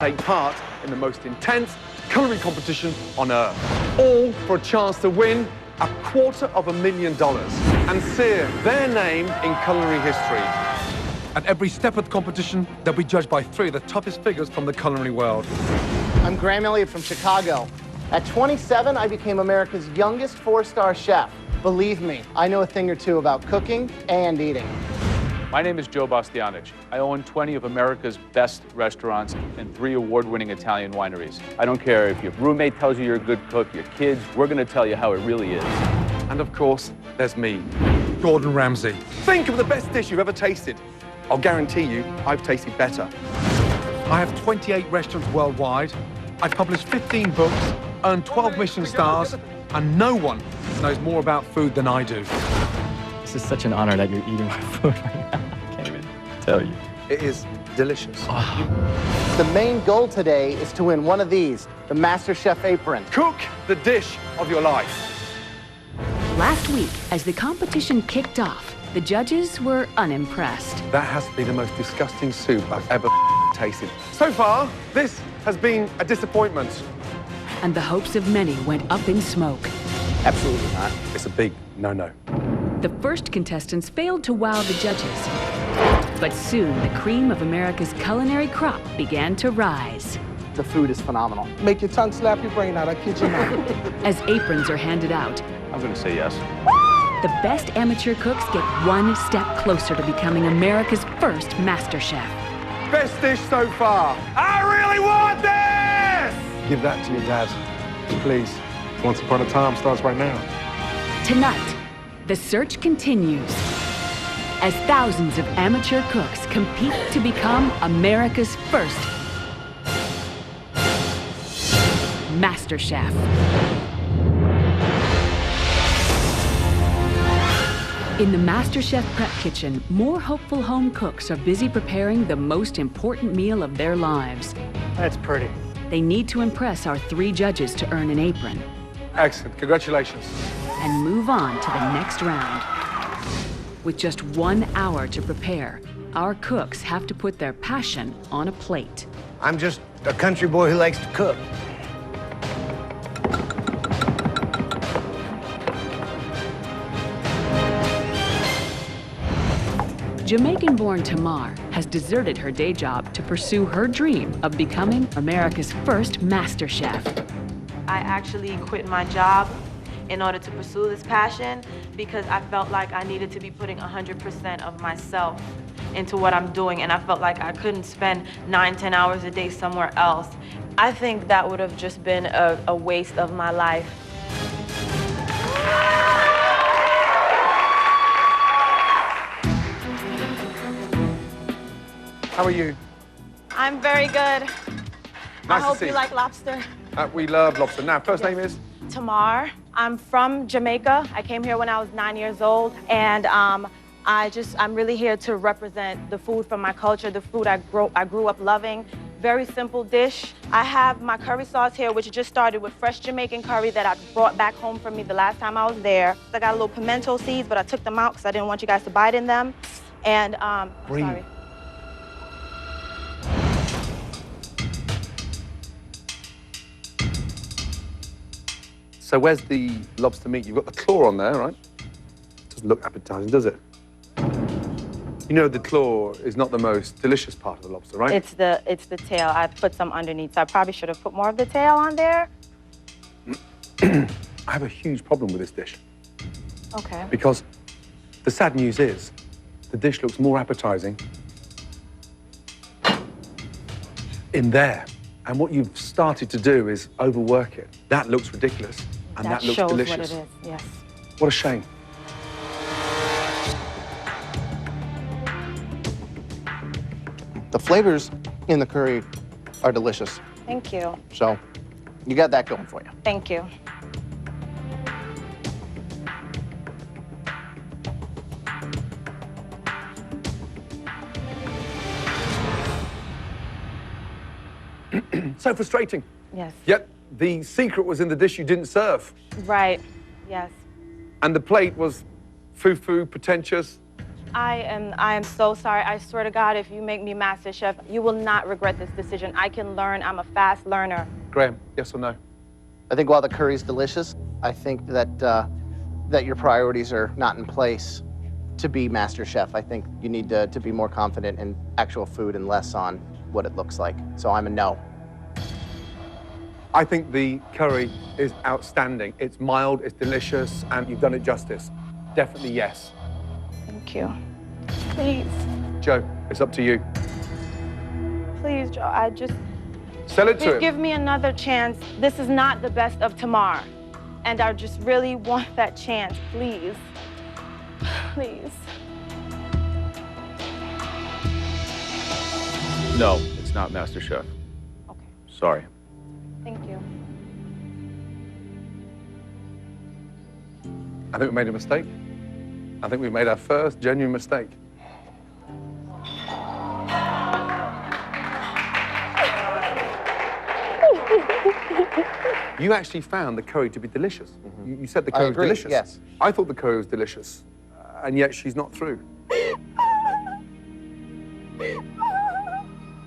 take part in the most intense culinary competition on earth, all for a chance to win $250,000 and sear their name in culinary history. At every step of the competition, they'll be judged by 3 of the toughest figures from the culinary world. I'm Graham Elliott from Chicago. At 27, I became America's youngest 4-star chef. Believe me, I know a thing or two about cooking and eating. My name is Joe Bastianich. I own 20 of America's best restaurants and 3 award-winning Italian wineries. I don't care if your roommate tells you you're a good cook, your kids, we're gonna tell you how it really is. And of course, there's me, Gordon Ramsay. Think of the best dish you've ever tasted. I'll guarantee you, I've tasted better. I have 28 restaurants worldwide. I've published 15 books, earned 12 Michelin stars, and no one knows more about food than I do. This is such an honor that you're eating my food right now. I can't even tell you. It is delicious. Oh. The main goal today is to win one of these, the MasterChef apron. Cook the dish of your life. Last week, as the competition kicked off, the judges were unimpressed. That has to be the most disgusting soup I've ever tasted. So far, this has been a disappointment. And the hopes of many went up in smoke. Absolutely not. It's a big no-no. The first contestants failed to wow the judges. But soon, the cream of America's culinary crop began to rise. The food is phenomenal. Make your tongue slap your brain out, I kid you not. As aprons are handed out, I'm gonna say yes. the best amateur cooks get one step closer to becoming America's first MasterChef. Best dish so far. I really want this! Give that to your dad, please. Once Upon a Time starts right now. Tonight, the search continues as thousands of amateur cooks compete to become America's first MasterChef. In the MasterChef prep kitchen, more hopeful home cooks are busy preparing the most important meal of their lives. That's pretty. They need to impress our 3 judges to earn an apron Excellent. Congratulations. and move on to the next round. With just 1 hour to prepare, our cooks have to put their passion on a plate. I'm just a country boy who likes to cook. Jamaican-born Tamar has deserted her day job to pursue her dream of becoming America's first MasterChef. I actually quit my job in order to pursue this passion because I felt like I needed to be putting 100% of myself into what I'm doing, and I felt like I couldn't spend 9-10 hours a day somewhere else. I think that would have just been a waste of my life. How are you? I'm very good. Nice I to hope see you you. like lobster. We love lobster. Now, first Yes. name is? Tamar. I'm from Jamaica. I came here when I was 9 years old, and I'm really here to represent the food from my culture, the food I grew up loving. Very simple dish. I have my curry sauce here, which just started with fresh Jamaican curry that I brought back home from me the last time I was there. I got a little pimento seeds, but I took them out because I didn't want you guys to bite in them. And Breathe. sorry. So where's the lobster meat? You've got the claw on there, right? Doesn't look appetizing, does it? You know the claw is not the most delicious part of the lobster, right? It's the tail. I put some underneath, so I probably should have put more of the tail on there. I have a huge problem with this dish Okay. because the sad news is the dish looks more appetizing in there. And what you've started to do is overwork it. That looks ridiculous, and that looks shows delicious. what it is, yes. What a shame. The flavors in the curry are delicious. Thank you. So you got that going for you. Thank you. So frustrating. Yes. Yet the secret was in the dish you didn't serve. Right. Yes. And the plate was foo-foo, pretentious. I am so sorry. I swear to God, if you make me MasterChef, you will not regret this decision. I can learn. I'm a fast learner. Graham, yes or no? I think while the curry's delicious, I think that that your priorities are not in place to be MasterChef. I think you need to be more confident in actual food and less on what it looks like. So I'm a no. I think the curry is outstanding. It's mild, it's delicious, and you've done it justice. Definitely yes. Thank you. Please. Joe, it's up to you. Please, Joe, Sell it to Please him. give me another chance. This is not the best of tomorrow. And I just really want that chance, please. Please. No, it's not MasterChef. Okay, Sorry. thank you. I think we made a mistake. I think we made our first genuine mistake. You actually found the curry to be delicious. You said the curry was agree, delicious. yes. I thought the curry was delicious, and yet she's not through.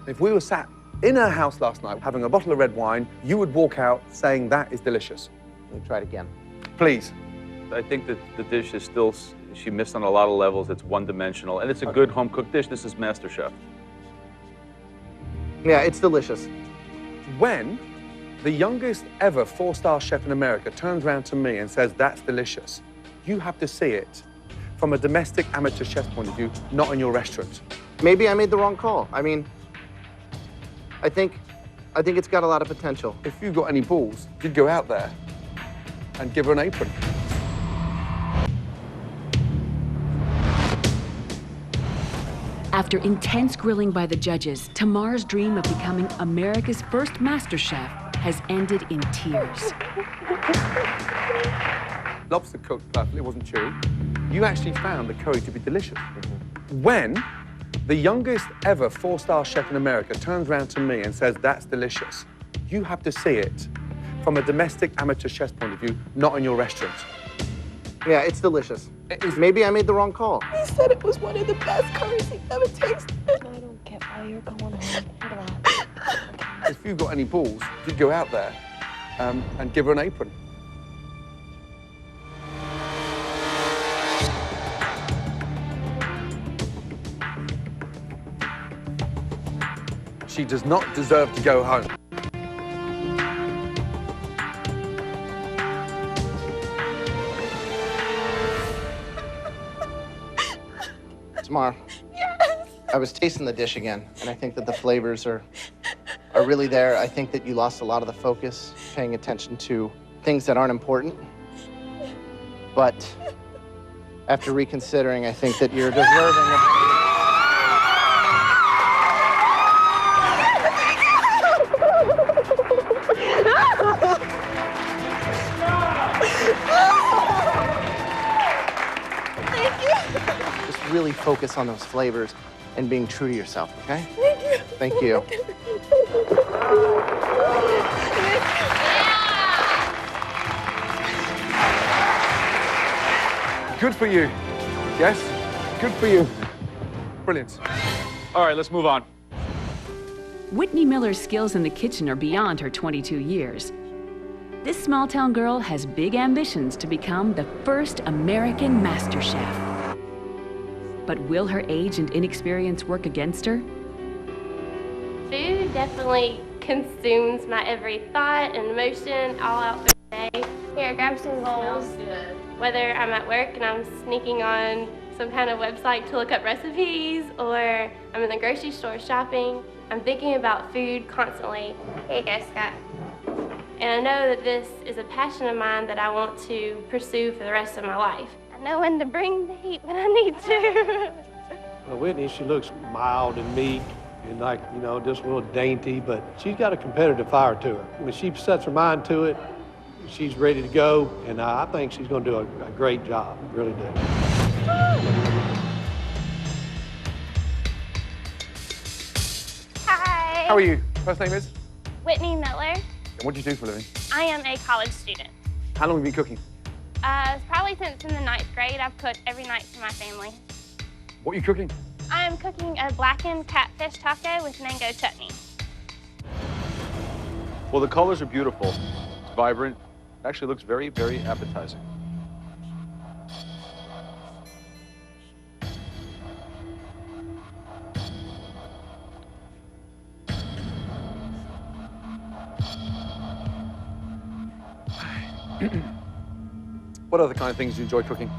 If we were sat in her house last night having a bottle of red wine, you would walk out saying that is delicious. Let me try it again. Please. I think that the dish is still, she missed on a lot of levels. It's one-dimensional, and it's a good home-cooked dish. This is MasterChef. Yeah, it's delicious. When the youngest ever four-star chef in America turns around to me and says, that's delicious, you have to see it from a domestic amateur chef's point of view, not in your restaurant. Maybe I made the wrong call. I mean, I think it's got a lot of potential. If you've got any balls, you'd go out there and give her an apron. After intense grilling by the judges, Tamar's dream of becoming America's first MasterChef has ended in tears. Lobster cooked perfectly, it wasn't chewy. You actually found the curry to be delicious. When the youngest ever four-star chef in America turns around to me and says, that's delicious, you have to see it from a domestic amateur chef's point of view, not in your restaurant. Yeah, it's delicious. Maybe I made the wrong call. He said it was one of the best curries he ever tasted. I don't get why you're going on. If you've got any balls, you'd go out there and give her an apron. She does not deserve to go home. Tamar, yes. I was tasting the dish again, and I think that the flavors are really there. I think that you lost a lot of the focus, paying attention to things that aren't important. But after reconsidering, I think that you're deserving of... Really focus on those flavors and being true to yourself, okay? Thank you. Thank you. Good for you. Yes? Good for you. Brilliant. All right, let's move on. Whitney Miller's skills in the kitchen are beyond her 22 years. This small-town girl has big ambitions to become the first American MasterChef. But will her age and inexperience work against her? Food definitely consumes my every thought and emotion all out the day. Here, grab some bowls. Whether I'm at work and I'm sneaking on some kind of website to look up recipes, or I'm in the grocery store shopping, I'm thinking about food constantly. Here you go, Scott. And I know that this is a passion of mine that I want to pursue for the rest of my life. I know when to bring the heat when I need to. Well, Whitney, she looks mild and meek and like, you know, just a little dainty, but she's got a competitive fire to her. When she sets her mind to it, she's ready to go, and I think she's going to do a great job, really do. Hi. How are you? First name is? Whitney Miller. And what do you do for a living? I am a college student. How long have you been cooking? Probably since in the 9th grade, I've cooked every night for my family. What are you cooking? I am cooking a blackened catfish taco with mango chutney. Well, the colors are beautiful. It's vibrant. Actually looks very, very appetizing. What other kind of things do you enjoy cooking?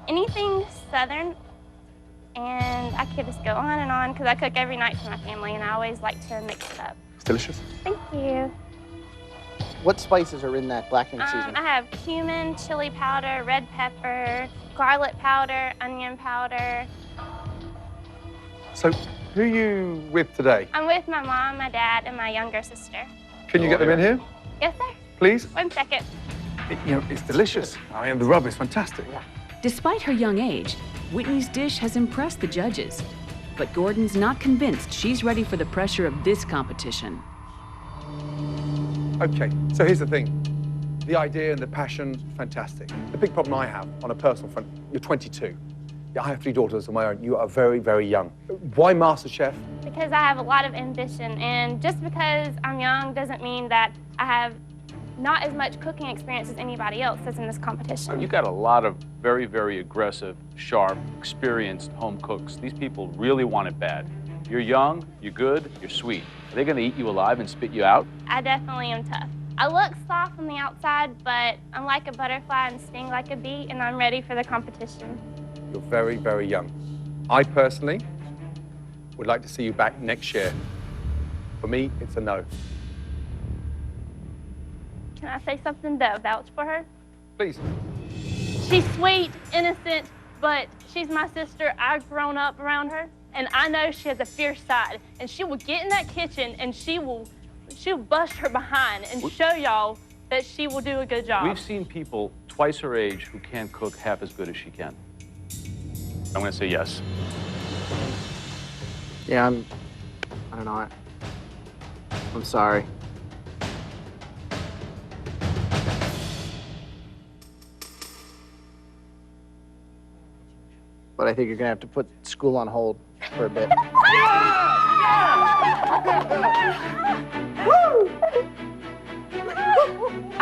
Anything Southern. And I could just go on and on because I cook every night for my family and I always like to mix it up. It's delicious. Thank you. What spices are in that blackening seasoning? I have cumin, chili powder, red pepper, garlic powder, onion powder. So, who are you with today? I'm with my mom, my dad, and my younger sister. Can you get them in here, Yes, sir. please? 1 second. It's delicious. I mean, the rub is fantastic. Despite her young age, Whitney's dish has impressed the judges. But Gordon's not convinced she's ready for the pressure of this competition. Okay, so here's the thing. The idea and the passion, fantastic. The big problem I have on a personal front, you're 22. I have 3 daughters of my own. You are very, very young. Why MasterChef? Because I have a lot of ambition, and just because I'm young doesn't mean that I have not as much cooking experience as anybody else that's in this competition. You got a lot of very, very aggressive, sharp, experienced home cooks. These people really want it bad. You're young, you're good, you're sweet. Are they gonna eat you alive and spit you out? I definitely am tough. I look soft on the outside, but I'm like a butterfly and sting like a bee, and I'm ready for the competition. You're very, very young. I personally would like to see you back next year. For me, it's a no. Can I say something to vouch for her? Please. She's sweet, innocent, but she's my sister. I've grown up around her, and I know she has a fierce side. And she will get in that kitchen, and she'll bust her behind and show y'all that she will do a good job. We've seen people twice her age who can't cook half as good as she can. I'm gonna say yes. Yeah, I don't know. I'm sorry. But I think you're gonna have to put school on hold for a bit.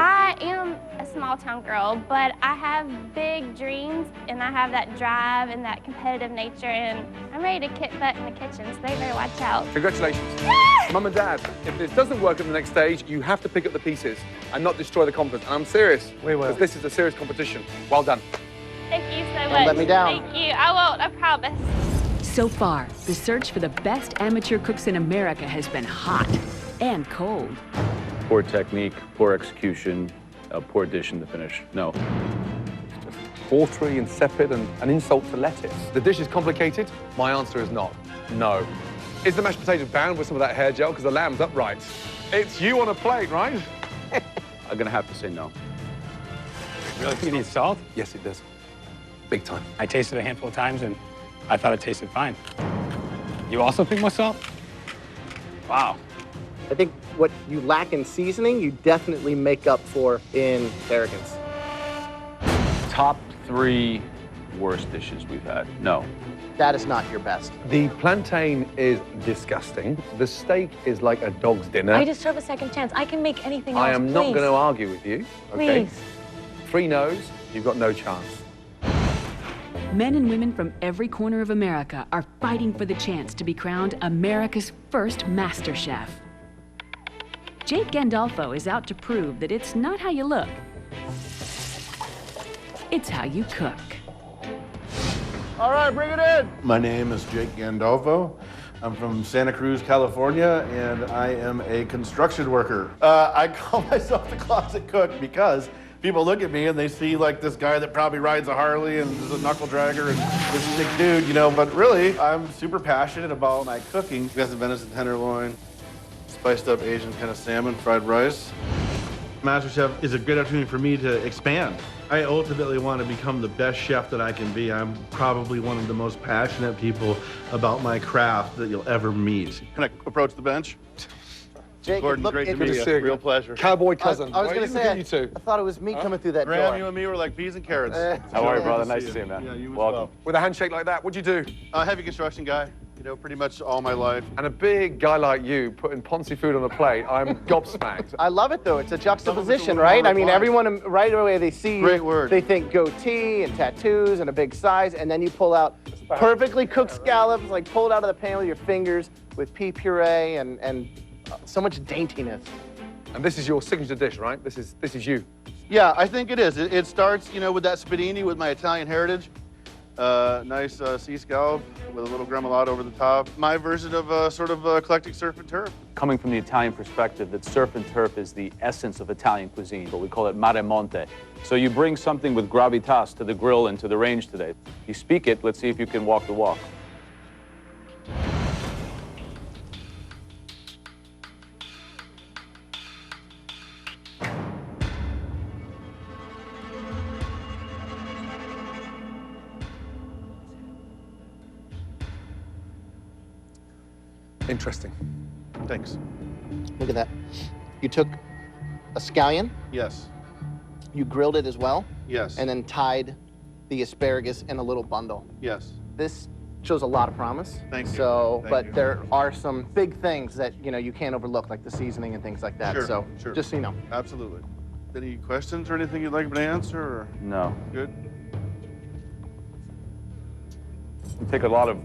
I am a small town girl, but I have big dreams and I have that drive and that competitive nature, and I'm ready to kick butt in the kitchen, so they better watch out. Congratulations. Mum and Dad, if this doesn't work at the next stage, you have to pick up the pieces and not destroy the confidence. And I'm serious. We will. Because this is a serious competition. Well done. Thank you so Don't much. let me down. Thank you. I won't, I promise. So far, the search for the best amateur cooks in America has been hot and cold. Poor technique, poor execution, a poor dish in the finish. No. Just watery, insipid, and an insult to lettuce. The dish is complicated. My answer is not. No. Is the mashed potato bound with some of that hair gel? Because the lamb's upright. It's you on a plate, right? I'm gonna have to say no. Really think it needs salt? Yes, it does. Big time. I tasted it a handful of times and I thought it tasted fine. You also think more salt? Wow. I think what you lack in seasoning, you definitely make up for in arrogance. Top 3 worst dishes we've had. No. That is not your best. The plantain is disgusting. The steak is like a dog's dinner. I deserve a second chance. I can make anything else, I am not going to argue with you. Okay? Please. 3 no's, you've got no chance. Men and women from every corner of America are fighting for the chance to be crowned America's first MasterChef. Jake Gandolfo is out to prove that it's not how you look, it's how you cook. All right, bring it in. My name is Jake Gandolfo. I'm from Santa Cruz, California, and I am a construction worker. I call myself the closet cook because people look at me and they see like this guy that probably rides a Harley and is a knuckle dragger and this is a big dude, you know, but really I'm super passionate about my cooking. We got some venison tenderloin, spiced up Asian kind of salmon, fried rice. MasterChef is a great opportunity for me to expand. I ultimately want to become the best chef that I can be. I'm probably one of the most passionate people about my craft that you'll ever meet. Can I approach the bench? Jake, Gordon, look, great to it- meet Good to you. see you. Real pleasure. Cowboy cousin. I was Why going are to you say, looking at you two? I thought it was me coming through that Graham, door. you and me were like peas and carrots. How are you, brother? Good Nice to see you, man. Yeah, you as Welcome. well. With a handshake like that, what'd you do? Heavy construction guy, you know, pretty much all my life. And a big guy like you putting Ponzi food on a plate, I'm gobsmacked. I love it, though. It's a juxtaposition, little right? more I mean, refined. everyone right away, they see you, Great word. they think goatee and tattoos and a big size, and then you pull out perfectly cooked scallops, like pulled out of the pan with your fingers with pea puree and so much daintiness. And this is your signature dish, right? This is you. Yeah, I think it is. It starts, you know, with that spadini with my Italian heritage. Nice sea scallop with a little gremolata over the top. My version of sort of eclectic surf and turf. Coming from the Italian perspective, that surf and turf is the essence of Italian cuisine, but we call it mare monte. So you bring something with gravitas to the grill and to the range today. You speak it, let's see if you can walk the walk. Interesting. Thanks. Look at that. You took a scallion, Yes. you grilled it as well, Yes. and then tied the asparagus in a little bundle. Yes. This shows a lot of promise. Thank you. So, Thank but you. there are some big things that, you know, you can't overlook, like the seasoning and things like that. Sure, So, sure. just so you know. Absolutely. Any questions or anything you'd like me to answer? Or? No. Good. We take a lot of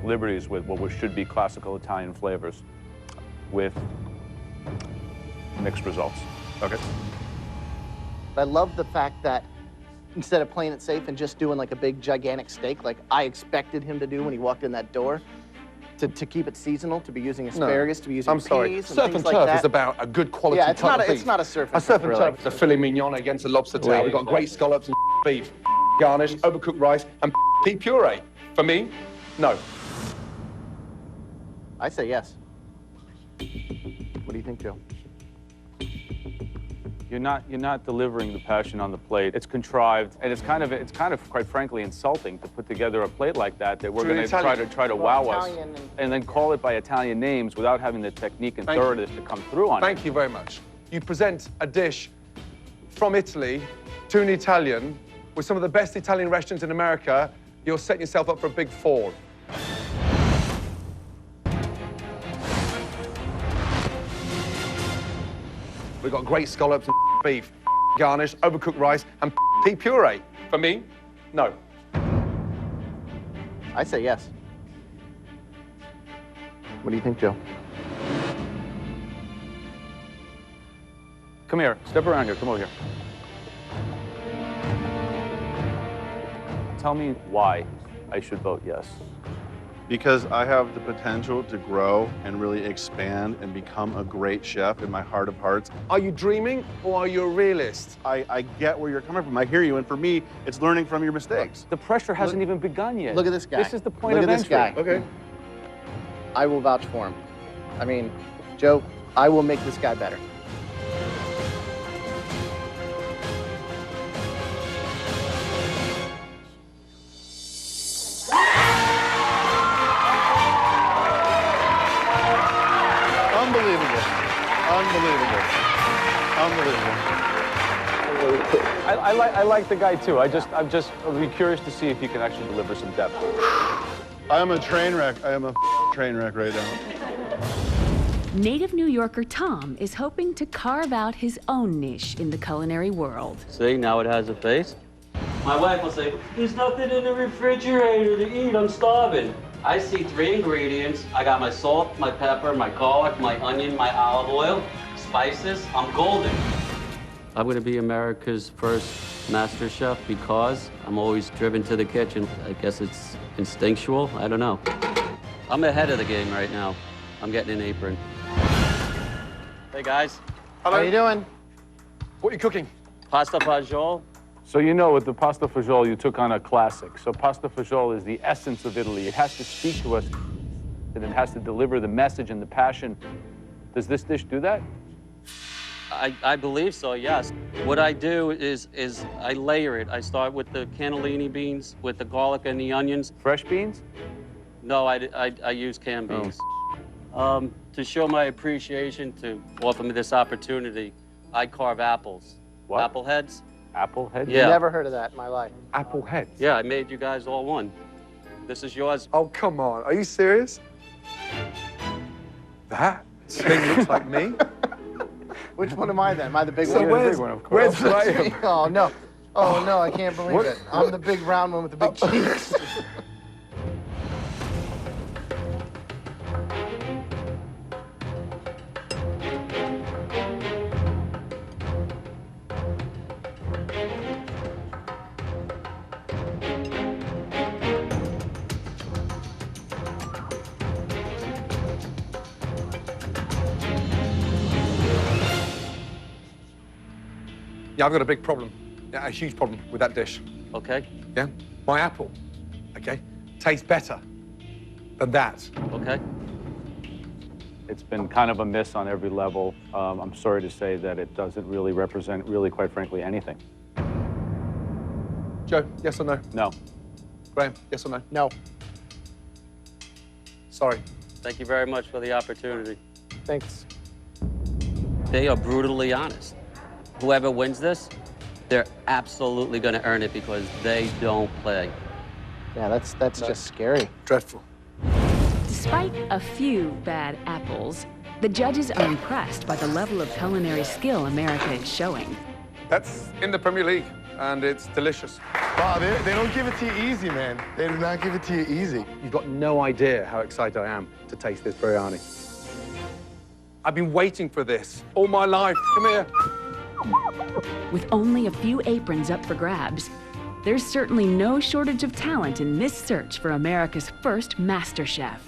liberties with what should be classical Italian flavors with mixed results. Okay. I love the fact that instead of playing it safe and just doing like a big gigantic steak, like I expected him to do when he walked in that door, to keep it seasonal, to be using asparagus, to be using I'm sorry. peas and Surf things and like turf that. is about a good quality Yeah, it's cut not of a, beef. it's not a surf A and surf turf, and really. turf is a filet mignon against a lobster tail. We've got great scallops and beef, garnish, overcooked rice, and pea puree. For me, no. I say yes. What do you think, Joe? You're not delivering the passion on the plate. It's contrived, and it's kind of quite frankly insulting to put together a plate like that we're To an going to try to wow us, Italian and then call it by Italian names without having the technique and Thank you. thoroughness to come through on it. Thank you very much. You present a dish from Italy to an Italian with some of the best Italian restaurants in America. You're setting yourself up for a big fall. We've got great scallops and beef, garnish, overcooked rice, and pea puree. For me, no. I say yes. What do you think, Joe? Come here. Step around here. Come over here. Tell me why I should vote yes. Because I have the potential to grow and really expand and become a great chef in my heart of hearts. Are you dreaming or are you a realist? I get where you're coming from. I hear you. And for me, it's learning from your mistakes. The pressure hasn't even begun yet. Look at this guy. This is the point Look of at this entry. guy. Okay. I will vouch for him. I mean, Joe, I will make this guy better. Unbelievable. Unbelievable. Unbelievable. I like the guy too. I'll be curious to see if he can actually deliver some depth. I am a train wreck. I am a train wreck right now. Native New Yorker Tom is hoping to carve out his own niche in the culinary world. See, now it has a face. My wife will say, there's nothing in the refrigerator to eat, I'm starving. I see 3 ingredients. I got my salt, my pepper, my garlic, my onion, my olive oil, spices. I'm golden. I'm gonna be America's first master chef because I'm always driven to the kitchen. I guess it's instinctual, I don't know. I'm ahead of the game right now. I'm getting an apron. Hey guys. Hello. How you doing? What are you cooking? Pasta fagioli. So you know with the pasta fagioli, you took on a classic. So pasta fagioli is the essence of Italy. It has to speak to us, and it has to deliver the message and the passion. Does this dish do that? I believe so, yes. What I do is I layer it. I start with the cannellini beans, with the garlic and the onions. Fresh beans? No, I use canned beans. to show my appreciation, to offer me this opportunity, I carve apples. What? Apple heads? Apple heads? Yeah. Never heard of that in my life. Apple heads? Yeah, I made you guys all one. This is yours. Oh, come on. Are you serious? That thing looks like me. Which one am I then? Am I the big So one? where's, one, of course. where's Graham? Oh, no. Oh, no, I can't believe it. I'm the big round one with the big cheeks. Yeah, I've got a big problem. Yeah, a huge problem with that dish. Okay. Yeah? My apple, okay, tastes better than that. Okay. It's been kind of a miss on every level. I'm sorry to say that it doesn't really represent, quite frankly, anything. Joe, yes or no? No. Graham, yes or no? No. Sorry. Thank you very much for the opportunity. Thanks. They are brutally honest. Whoever wins this, they're absolutely going to earn it because they don't play. Yeah, that's just scary. Dreadful. Despite a few bad apples, the judges are impressed by the level of culinary skill America is showing. That's in the Premier League, and it's delicious. Wow, they don't give it to you easy, man. They do not give it to you easy. You've got no idea how excited I am to taste this biryani. I've been waiting for this all my life. Come here. With only a few aprons up for grabs, there's certainly no shortage of talent in this search for America's first MasterChef.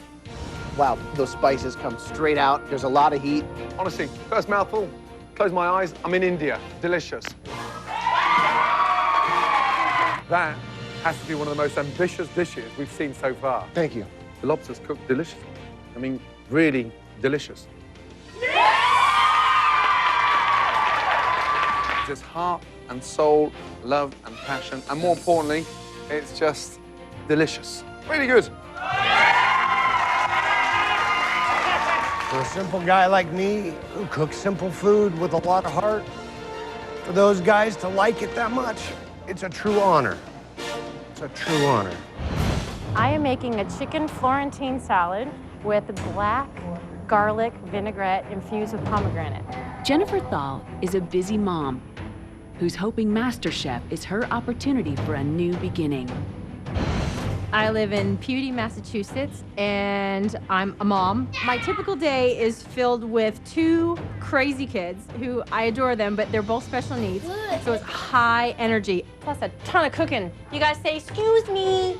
Wow, those spices come straight out. There's a lot of heat. Honestly, first mouthful, close my eyes, I'm in India. Delicious. That has to be one of the most ambitious dishes we've seen so far. Thank you. The lobster's cooked deliciously. I mean, really delicious. There's heart and soul, love and passion, and more importantly, it's just delicious. Really good. For a simple guy like me, who cooks simple food with a lot of heart, for those guys to like it that much, it's a true honor. It's a true honor. I am making a chicken Florentine salad with black garlic vinaigrette infused with pomegranate. Jennifer Thal is a busy mom who's hoping MasterChef is her opportunity for a new beginning. I live in Pewdy, Massachusetts, and I'm a mom. My typical day is filled with two crazy kids who I adore them, but they're both special needs. So it's high energy, plus a ton of cooking. You guys say, excuse me.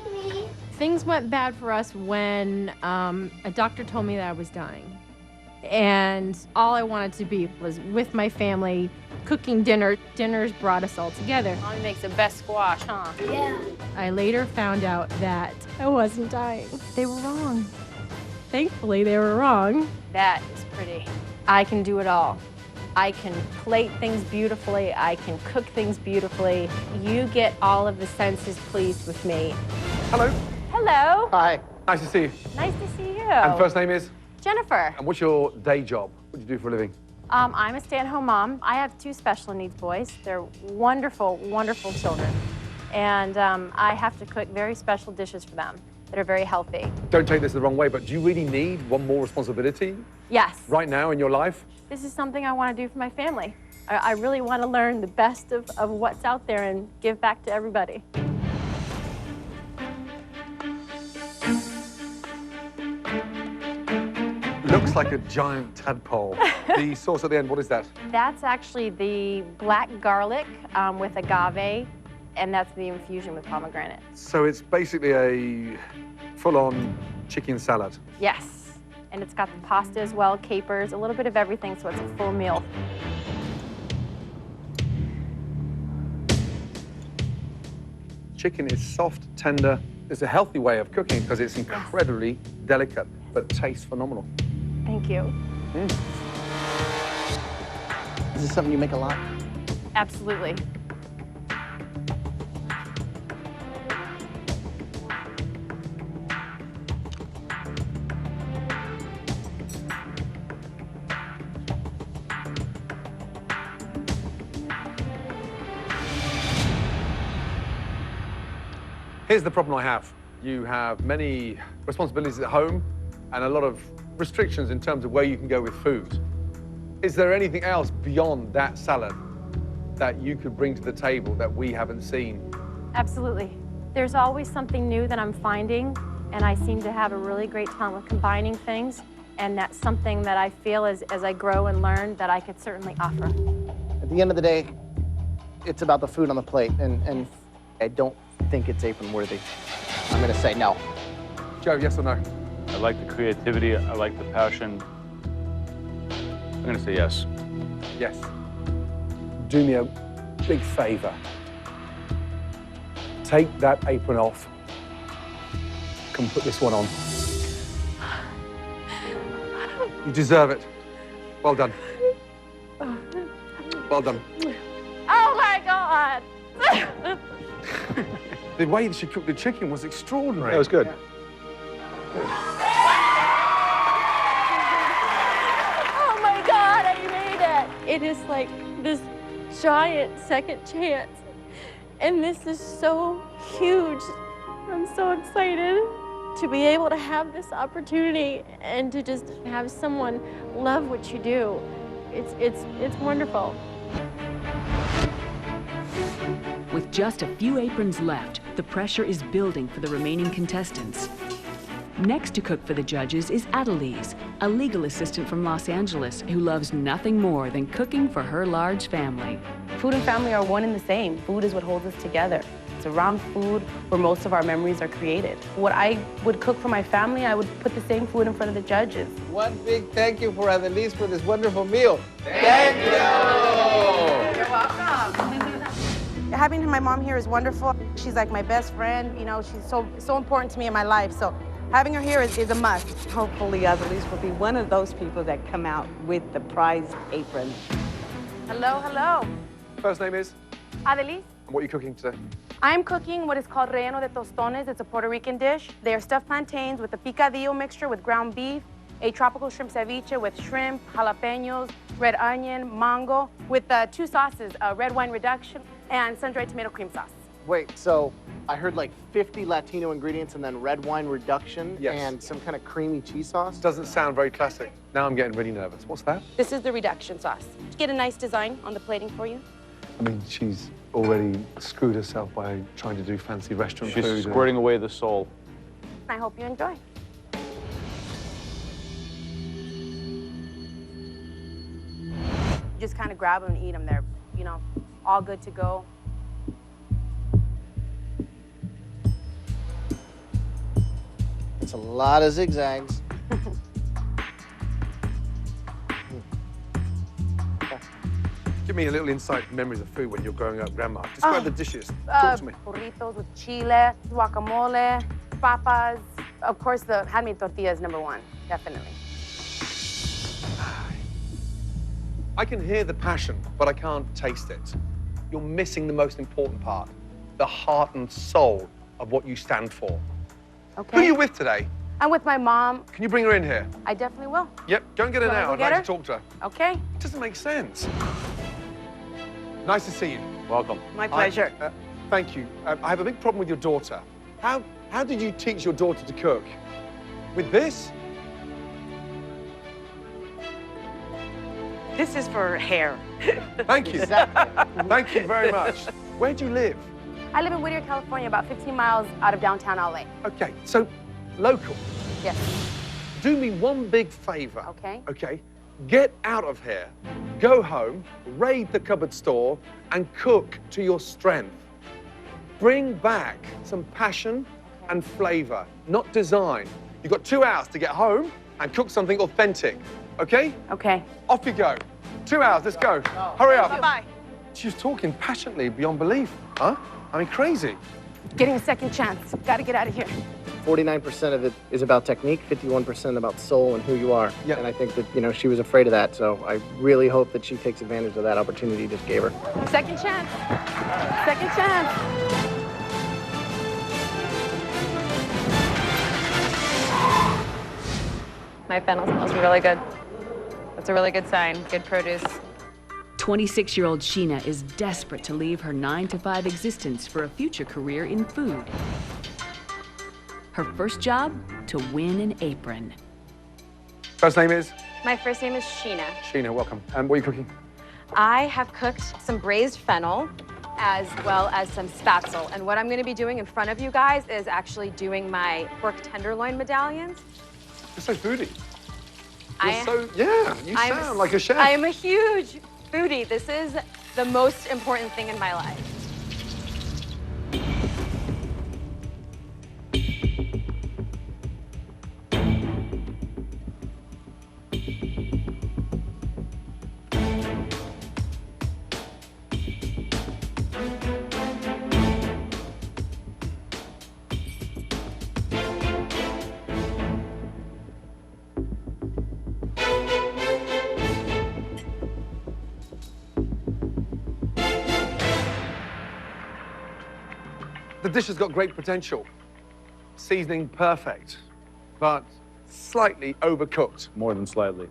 Things went bad for us when a doctor told me that I was dying. And all I wanted to be was with my family, cooking dinner. Dinners brought us all together. Mommy makes the best squash, huh? Yeah. I later found out that I wasn't dying. They were wrong. Thankfully, they were wrong. That is pretty. I can do it all. I can plate things beautifully. I can cook things beautifully. You get all of the senses pleased with me. Hello. Hello. Hi. Nice to see you. Nice to see you. And first name is? Jennifer. And what's your day job? What do you do for a living? I'm a stay-at-home mom. I have two special needs boys. They're wonderful, wonderful children. And I have to cook very special dishes for them that are very healthy. Don't take this the wrong way, but do you really need one more responsibility? Yes. Right now in your life? This is something I want to do for my family. I really want to learn the best of what's out there and give back to everybody. Looks like a giant tadpole. The sauce at the end, what is that? That's actually the black garlic with agave, and that's the infusion with pomegranate. So it's basically a full-on chicken salad. Yes, and it's got the pasta as well, capers, a little bit of everything, so it's a full meal. Chicken is soft, tender. It's a healthy way of cooking because it's incredibly delicate, but tastes phenomenal. Thank you. Is this something you make a lot? Absolutely. Here's the problem I have. You have many responsibilities at home and a lot of restrictions in terms of where you can go with food. Is there anything else beyond that salad that you could bring to the table that we haven't seen? Absolutely. There's always something new that I'm finding, and I seem to have a really great time with combining things, and that's something that I feel as I grow and learn that I could certainly offer. At the end of the day, it's about the food on the plate, and I don't think it's apron worthy. I'm gonna say no. Joe, yes or no? I like the creativity, I like the passion. I'm gonna say yes. Yes. Do me a big favor. Take that apron off. Come put this one on. You deserve it. Well done. Well done. Oh my God! The way that she cooked the chicken was extraordinary. That was good. Oh my God, I made it! It is like this giant second chance. And this is so huge. I'm so excited to be able to have this opportunity and to just have someone love what you do. It's wonderful. With just a few aprons left, the pressure is building for the remaining contestants. Next to cook for the judges is Adelise, a legal assistant from Los Angeles who loves nothing more than cooking for her large family. Food and family are one and the same. Food is what holds us together. It's around food where most of our memories are created. What I would cook for my family, I would put the same food in front of the judges. One big thank you for Adelise for this wonderful meal. Thank you! You're welcome. Having my mom here is wonderful. She's like my best friend. You know, she's so important to me in my life. So having her here is a must. Hopefully, Adelise will be one of those people that come out with the prize apron. Hello, hello. First name is? Adelise. And what are you cooking today? I'm cooking what is called relleno de tostones. It's a Puerto Rican dish. They are stuffed plantains with a picadillo mixture with ground beef, a tropical shrimp ceviche with shrimp, jalapenos, red onion, mango, with 2 sauces, red wine reduction, and sun-dried tomato cream sauce. Wait, so I heard like 50 Latino ingredients and then red wine reduction and some kind of creamy cheese sauce? Doesn't sound very classic. Now I'm getting really nervous. What's that? This is the reduction sauce. Get a nice design on the plating for you. I mean, she's already screwed herself by trying to do fancy restaurant food. She's squirting away the soul. I hope you enjoy. You just kind of grab them and eat them. They're, you know, all good to go. It's a lot of zigzags. Give me a little insight memories of food when you're growing up, Grandma. Describe the dishes. Talk to me. Burritos with chile, guacamole, papas. Of course, the handmade tortilla is #1, definitely. I can hear the passion, but I can't taste it. You're missing the most important part, the heart and soul of what you stand for. Okay. Who are you with today? I'm with my mom. Can you bring her in here? I definitely will. Yep, go and get her You wanna now. go I'd get like her? to talk to her. Okay. It doesn't make sense. Nice to see you. Welcome. My pleasure. Thank you. I have a big problem with your daughter. How did you teach your daughter to cook? With this? This is for hair. Thank you. Thank you very much. Where do you live? I live in Whittier, California, about 15 miles out of downtown LA. Okay, so local. Yes. Do me one big favor. Okay. Okay. Get out of here, go home, raid the cupboard store, and cook to your strength. Bring back some passion and flavor, not design. You've got 2 hours to get home and cook something authentic, okay? Okay. Off you go. 2 hours, let's go. Hurry up. Bye-bye. She was talking passionately beyond belief, huh? I mean, crazy. Getting a second chance. Got to get out of here. 49% of it is about technique, 51% about soul and who you are. Yeah. And I think that, you know, she was afraid of that. So I really hope that she takes advantage of that opportunity you just gave her. Second chance. Second chance. My fennel smells really good. That's a really good sign. Good produce. 26-year-old Sheena is desperate to leave her 9-to-5 existence for a future career in food. Her first job, to win an apron. First name is? My first name is Sheena. Sheena, welcome. And what are you cooking? I have cooked some braised fennel as well as some spatzel. And what I'm gonna be doing in front of you guys is actually doing my pork tenderloin medallions. You're so foodie. You sound like a chef. I am a huge foodie. This is the most important thing in my life. The dish has got great potential. Seasoning perfect, but slightly overcooked. More than slightly.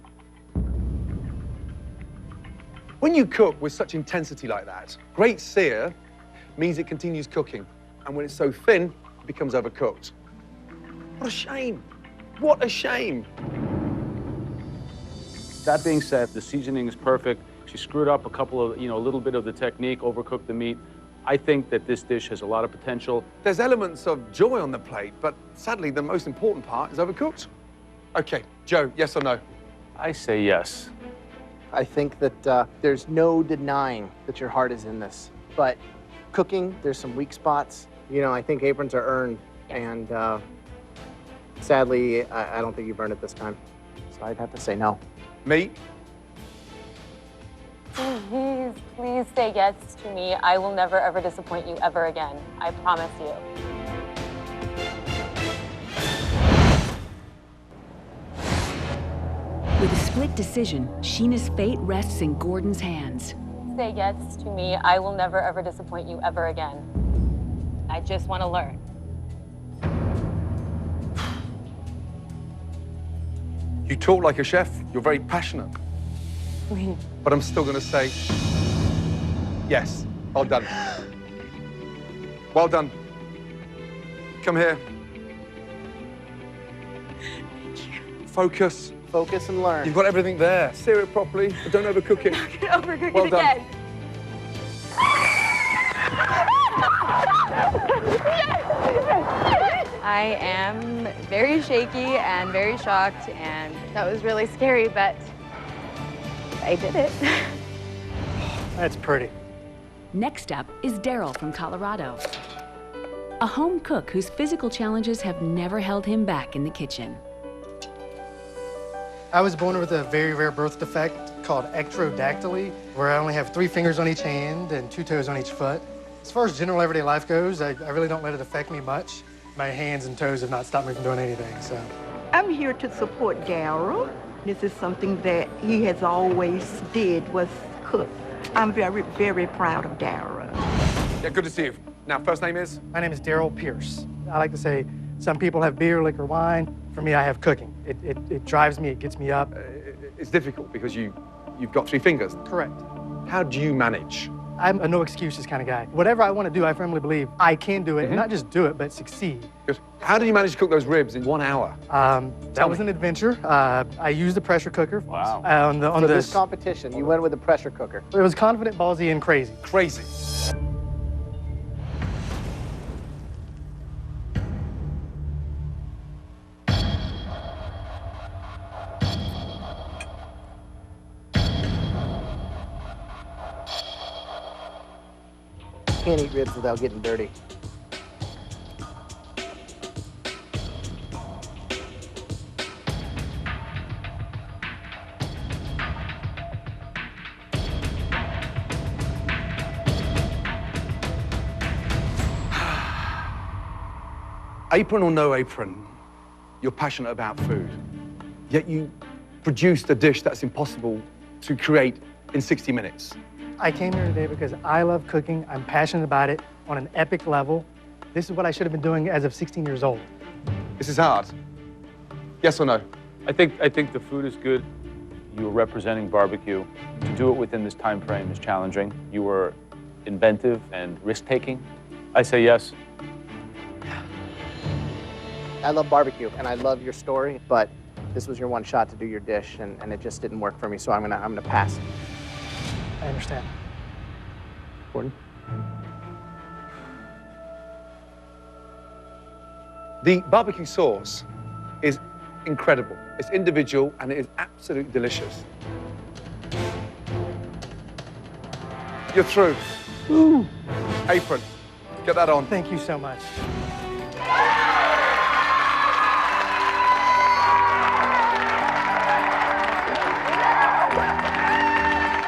When you cook with such intensity like that, great sear means it continues cooking. And when it's so thin, it becomes overcooked. What a shame. What a shame. That being said, the seasoning is perfect. She screwed up a couple of, a little bit of the technique, overcooked the meat. I think that this dish has a lot of potential. There's elements of joy on the plate, but sadly, the most important part is overcooked. Okay, Joe, yes or no? I say yes. I think that there's no denying that your heart is in this. But cooking, there's some weak spots. I think aprons are earned, and sadly, I don't think you've earned it this time. So I'd have to say no. Me? Please say yes to me. I will never, ever disappoint you ever again. I promise you. With a split decision, Sheena's fate rests in Gordon's hands. Say yes to me. I will never, ever disappoint you ever again. I just want to learn. You talk like a chef. You're very passionate. But I'm still going to say yes. Well done. Well done. Come here. Thank you. Focus. Focus and learn. You've got everything there. Sear it properly, but don't overcook it. Overcook well it done. again. I am very shaky and very shocked, and that was really scary, but I did it. That's pretty. Next up is Daryl from Colorado. A home cook whose physical challenges have never held him back in the kitchen. I was born with a very rare birth defect called ectrodactyly, where I only have 3 fingers on each hand and 2 toes on each foot. As far as general everyday life goes, I really don't let it affect me much. My hands and toes have not stopped me from doing anything, so. I'm here to support Daryl. This is something that he has always did, was cook. I'm very, very proud of Daryl. Yeah, good to see you. Now, first name is? My name is Daryl Pierce. I like to say some people have beer, liquor, wine. For me, I have cooking. It drives me, it gets me up. It's difficult because you've got 3 fingers. Correct. How do you manage? I'm a no excuses kind of guy. Whatever I want to do, I firmly believe I can do it, and not just do it, but succeed. Good. How did you manage to cook those ribs in 1 hour? That was an adventure. I used a pressure cooker. Wow. For this competition, you went with a pressure cooker. It was confident, ballsy, and crazy. Crazy. Can't eat ribs without getting dirty. Apron or no apron, you're passionate about food. Yet you produced a dish that's impossible to create in 60 minutes. I came here today because I love cooking. I'm passionate about it on an epic level. This is what I should have been doing as of 16 years old. This is hard. Yes or no? I think the food is good. You were representing barbecue. To do it within this time frame is challenging. You were inventive and risk-taking. I say yes. I love barbecue, and I love your story, but this was your one shot to do your dish, and it just didn't work for me, so I'm gonna pass. I understand. Gordon? The barbecue sauce is incredible. It's individual, and it is absolutely delicious. You're through. Ooh. Apron. Get that on. Thank you so much.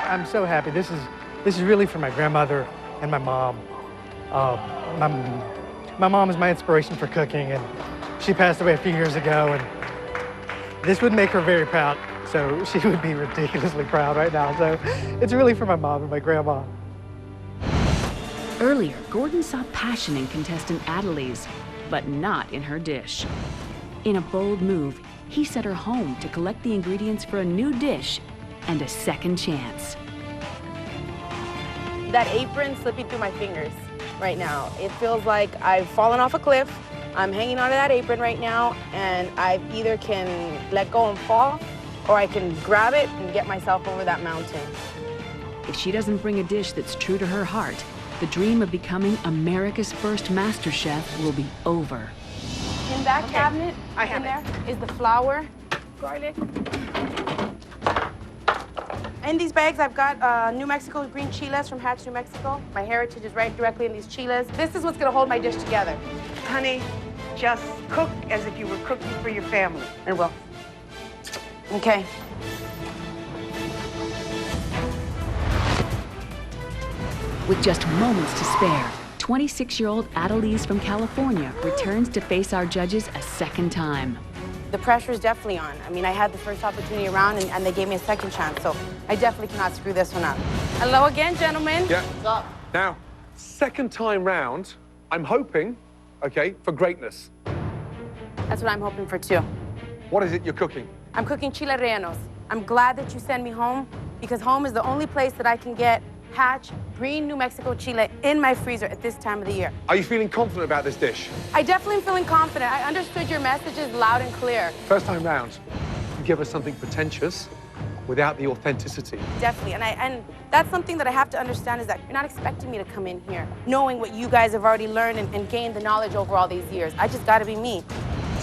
I'm so happy. This is really for my grandmother and my mom. My mom is my inspiration for cooking, and she passed away a few years ago, and this would make her very proud. So she would be ridiculously proud right now. So it's really for my mom and my grandma. Earlier, Gordon saw passion in contestant Adelise, but not in her dish. In a bold move, he sent her home to collect the ingredients for a new dish and a second chance. That apron slipping through my fingers right now. It feels like I've fallen off a cliff. I'm hanging onto that apron right now, and I either can let go and fall, or I can grab it and get myself over that mountain. If she doesn't bring a dish that's true to her heart, the dream of becoming America's first MasterChef will be over. In that cabinet, in there, is the flour, garlic. In these bags, I've got New Mexico green chiles from Hatch, New Mexico. My heritage is right directly in these chiles. This is what's gonna hold my dish together. Honey, just cook as if you were cooking for your family. I will. Okay. With just moments to spare, 26-year-old Adelise from California returns to face our judges a second time. The pressure is definitely on. I mean, I had the first opportunity around, and they gave me a second chance, so I definitely cannot screw this one up. Hello again, gentlemen. Yeah. What's up? Now, second time round, I'm hoping, okay, for greatness. That's what I'm hoping for, too. What is it you're cooking? I'm cooking chile rellenos. I'm glad that you send me home, because home is the only place that I can get Hatch green New Mexico chile in my freezer at this time of the year. Are you feeling confident about this dish? I definitely am feeling confident. I understood your messages loud and clear. First time round, you give us something pretentious without the authenticity. Definitely, and that's something that I have to understand is that you're not expecting me to come in here knowing what you guys have already learned and gained the knowledge over all these years. I just gotta be me.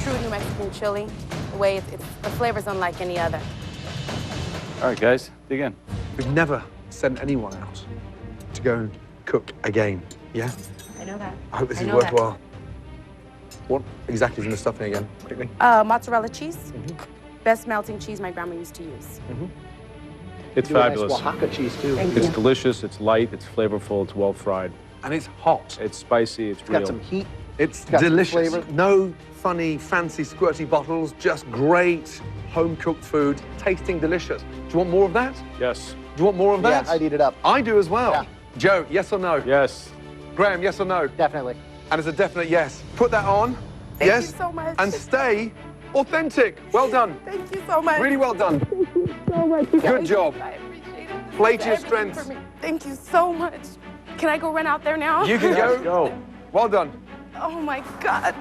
True New Mexican chili, the way the flavor's unlike any other. All right, guys, dig in. We've never sent anyone out to go and cook again, yeah? I know that. I hope this is worthwhile. What exactly is in the stuffing again, quickly? Mozzarella cheese. Best melting cheese my grandma used to use. It's Do a nice fabulous. Oaxaca cheese, too. It's delicious, it's light, it's flavorful, it's well fried. And it's hot. It's spicy, it's real. Got some heat. It's got some delicious. flavor. No funny, fancy, squirty bottles, just great home-cooked food, tasting delicious. Do you want more of that? Yes. Do you want more of that? Yeah, I'd eat it up. I do as well. Yeah. Joe, yes or no? Yes. Graham, yes or no? Definitely. And it's a definite yes. Put that on. Thank yes. you so much. And stay authentic. Well done. Thank you so much. Really well done. Thank you so much. Good job. I appreciate it. Play to your Everything strengths. for me. Thank you so much. Can I go run out there now? You can Yes, go. go. Well done. Oh my God.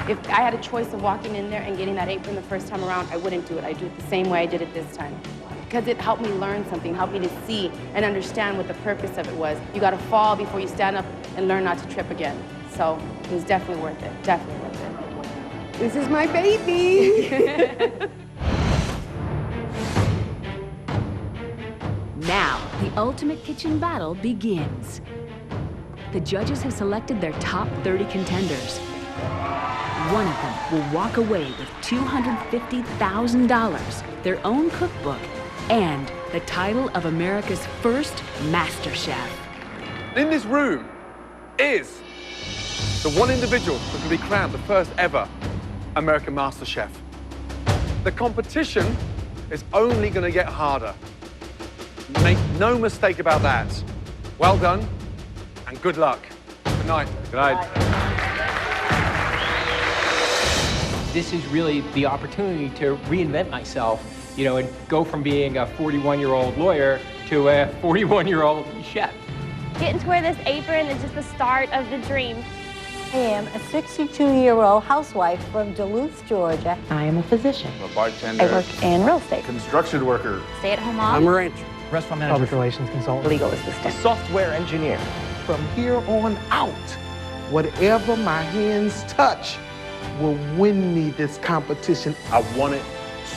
If I had a choice of walking in there and getting that apron the first time around, I wouldn't do it. I'd do it the same way I did it this time. Because it helped me learn something, helped me to see and understand what the purpose of it was. You gotta fall before you stand up and learn not to trip again. So it was definitely worth it, definitely worth it. This is my baby. Now, the ultimate kitchen battle begins. The judges have selected their top 30 contenders. One of them will walk away with $250,000, their own cookbook, and the title of America's first MasterChef. In this room is the one individual who's going to be crowned the first ever American MasterChef. The competition is only going to get harder. Make no mistake about that. Well done, and good luck. Good night. Good night. This is really the opportunity to reinvent myself, you know, and go from being a 41-year-old lawyer to a 41-year-old chef. Getting to wear this apron is just the start of the dream. I am a 62-year-old housewife from Duluth, Georgia. I am a physician. I'm a bartender. I work in real estate. Construction worker. Stay-at-home mom. I'm a rancher. Restaurant manager. Public relations consultant. Legal assistant. Software engineer. From here on out, whatever my hands touch will win me this competition. I want it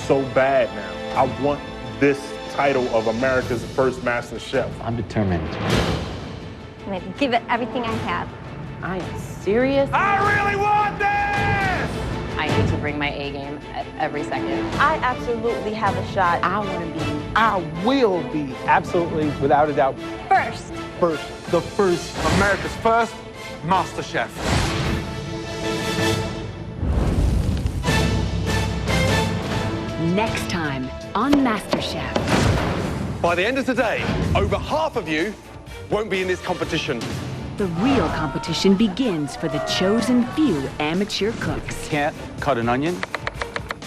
so bad now. I want this title of America's first master chef. I'm determined. I'm going to give it everything I have. I am serious. I really want this! I need to bring my A game at every second. I absolutely have a shot. I want to be. I will be. Absolutely, without a doubt. First. The first, America's first master chef. Next time on MasterChef. By the end of today, over half of you won't be in this competition. The real competition begins for the chosen few amateur cooks. Can't cut an onion?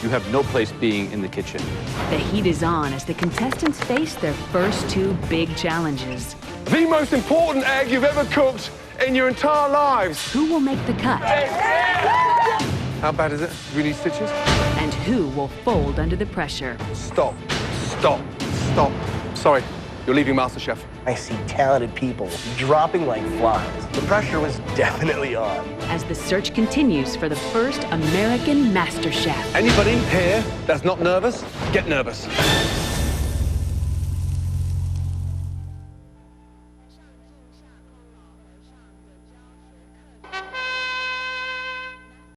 You have no place being in the kitchen. The heat is on as the contestants face their first two big challenges. The most important egg you've ever cooked in your entire lives. Who will make the cut? How bad is it? Do we need stitches? And who will fold under the pressure? Stop. Sorry, you're leaving MasterChef. I see talented people dropping like flies. The pressure was definitely on. As the search continues for the first American MasterChef. Anybody here that's not nervous, get nervous.